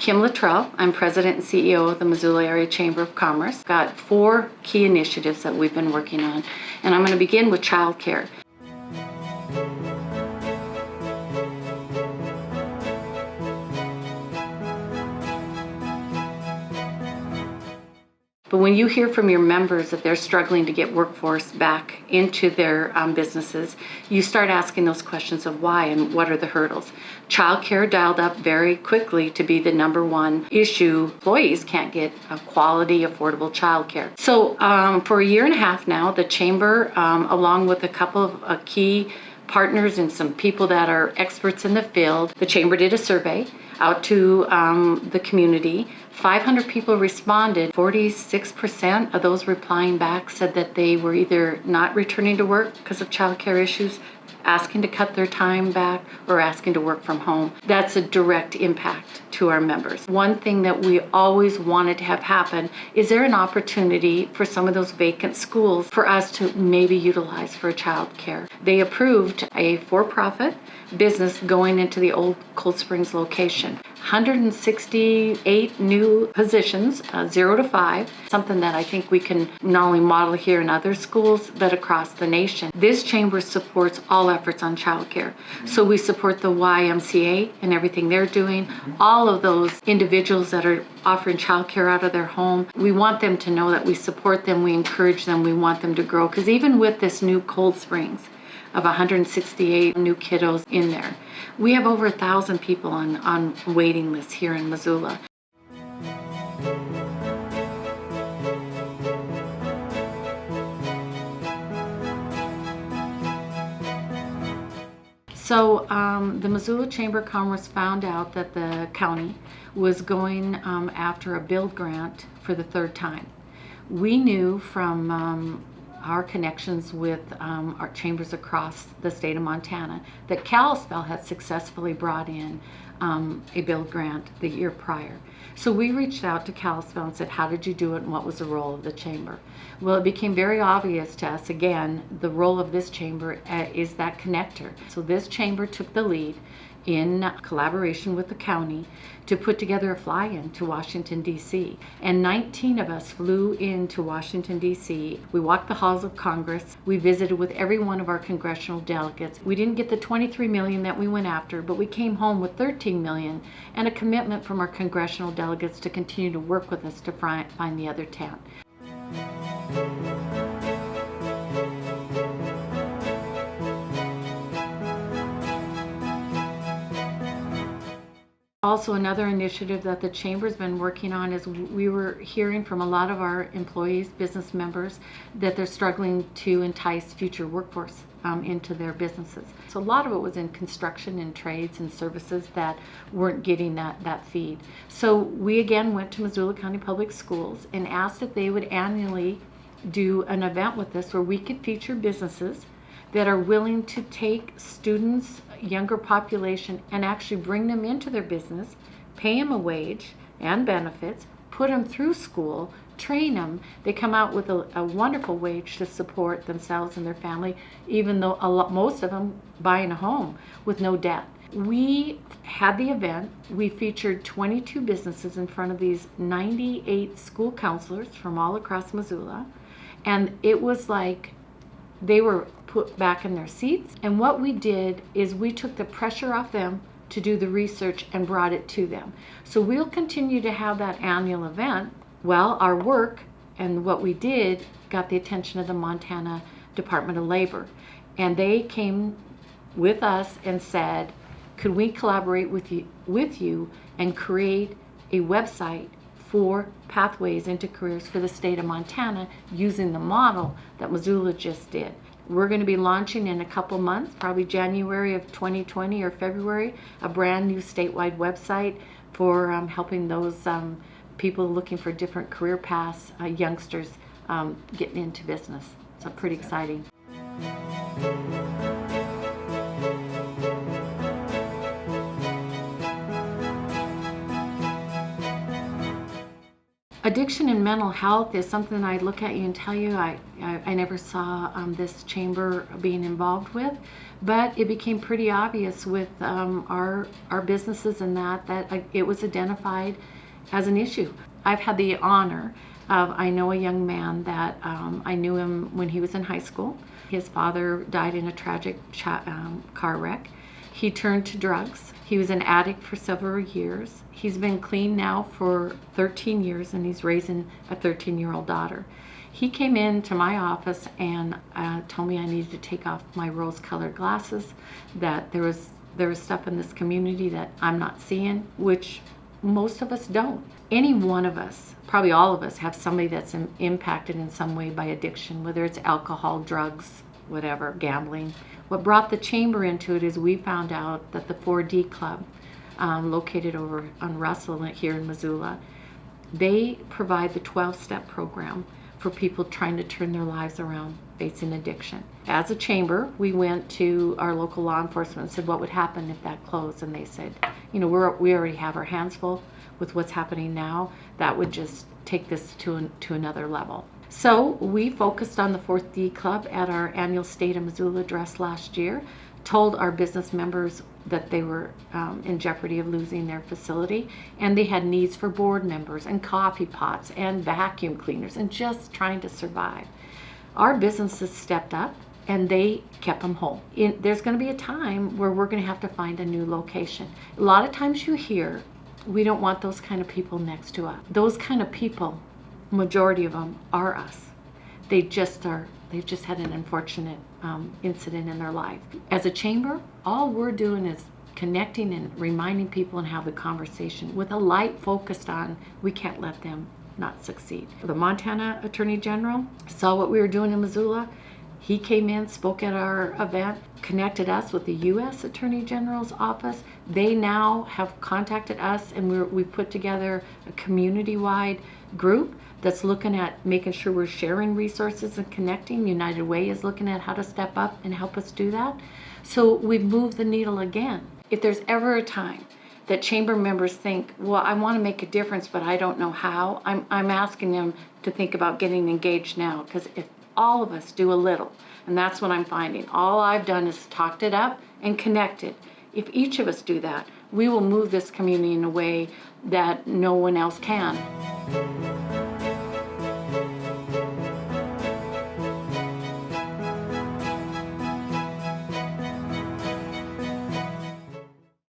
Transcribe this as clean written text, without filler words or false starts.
Kim Latrielle. I'm President and CEO of the Missoula Area Chamber of Commerce. Got 4 key initiatives that we've been working on, and I'm going to begin with childcare. But when you hear from your members that they're struggling to get workforce back into their businesses, you start asking those questions of why and what are the hurdles. Childcare dialed up very quickly to be the number one issue. Employees can't get a quality, affordable childcare. So for a year and a half now, the Chamber, along with a couple of key partners and some people that are experts in the field, the Chamber did a survey out to the community. 500 people responded. 46% of those replying back said that they were either not returning to work because of childcare issues, asking to cut their time back, or asking to work from home. That's a direct impact to our members. One thing that we always wanted to have happen is there an opportunity for some of those vacant schools for us to maybe utilize for childcare. They approved a for-profit business going into the old Cold Springs location. 168 new positions, 0 to 5, something that I think we can not only model here in other schools, but across the nation. This chamber supports all efforts on childcare. So we support the YMCA and everything they're doing, all of those individuals that are offering childcare out of their home. We want them to know that we support them, we encourage them, we want them to grow. Because even with this new Cold Springs, of 168 new kiddos in there, we have over 1,000 people on waiting lists here in Missoula. So the Missoula Chamber of Commerce found out that the county was going after a build grant for the 3rd time. We knew from our connections with our chambers across the state of Montana that Kalispell had successfully brought in a build grant the year prior. So we reached out to Kalispell and said, how did you do it and what was the role of the chamber? Well, it became very obvious to us, again, the role of this chamber is that connector. So this chamber took the lead in collaboration with the county to put together a fly-in to Washington, D.C. And 19 of us flew into Washington, D.C. We walked the halls of Congress. We visited with every one of our congressional delegates. We didn't get the $23 million that we went after, but we came home with $13 million and a commitment from our congressional delegates to continue to work with us to find the other 10. Also, another initiative that the Chamber's been working on is we were hearing from a lot of our employees, business members, that they're struggling to entice future workforce into their businesses. So a lot of it was in construction and trades and services that weren't getting that feed. So we again went to Missoula County Public Schools and asked if they would annually do an event with us where we could feature businesses that are willing to take students, younger population, and actually bring them into their business, pay them a wage and benefits, put them through school, train them. They come out with a wonderful wage to support themselves and their family, even though most of them buying a home with no debt. We had the event. We featured 22 businesses in front of these 98 school counselors from all across Missoula, and it was like they were put back in their seats. And what we did is we took the pressure off them to do the research and brought it to them. So we'll continue to have that annual event. Well, our work and what we did got the attention of the Montana Department of Labor. And they came with us and said, could we collaborate with you and create a website for pathways into careers for the state of Montana using the model that Missoula just did. We're going to be launching in a couple months, probably January of 2020 or February, a brand new statewide website for helping those people looking for different career paths, youngsters getting into business. So pretty exciting. Addiction and mental health is something I look at you and tell you I never saw this chamber being involved with, but it became pretty obvious with our businesses and that it was identified as an issue. I've had the honor of, I know a young man that I knew him when he was in high school. His father died in a tragic car wreck. He turned to drugs. He was an addict for several years. He's been clean now for 13 years and he's raising a 13-year-old daughter. He came into my office and told me I needed to take off my rose-colored glasses, that there was stuff in this community that I'm not seeing, which most of us don't. Any one of us, probably all of us, have somebody that's impacted in some way by addiction, whether it's alcohol, drugs, whatever, gambling. What brought the chamber into it is we found out that the 4D Club, located over on Russell here in Missoula, they provide the 12-step program for people trying to turn their lives around facing addiction. As a chamber, we went to our local law enforcement and said, what would happen if that closed? And they said, we already have our hands full with what's happening now. That would just take this to another level. So we focused on the 4D Club at our annual State of Missoula address last year, told our business members that they were in jeopardy of losing their facility, and they had needs for board members and coffee pots and vacuum cleaners and just trying to survive. Our businesses stepped up and they kept them whole. There's going to be a time where we're going to have to find a new location. A lot of times you hear, we don't want those kind of people next to us. Those kind of people, majority of them are us. They've just had an unfortunate incident in their life. As a chamber, all we're doing is connecting and reminding people and have the conversation with a light focused on we can't let them not succeed. The Montana Attorney General saw what we were doing in Missoula. He came in, spoke at our event, connected us with the U.S. Attorney General's office. They now have contacted us, and we've put together a community-wide group that's looking at making sure we're sharing resources and connecting. United Way is looking at how to step up and help us do that. So we've moved the needle again. If there's ever a time that chamber members think, well, I want to make a difference, but I don't know how, I'm asking them to think about getting engaged now, because if all of us do a little, and that's what I'm finding. All I've done is talked it up and connected. If each of us do that, we will move this community in a way that no one else can.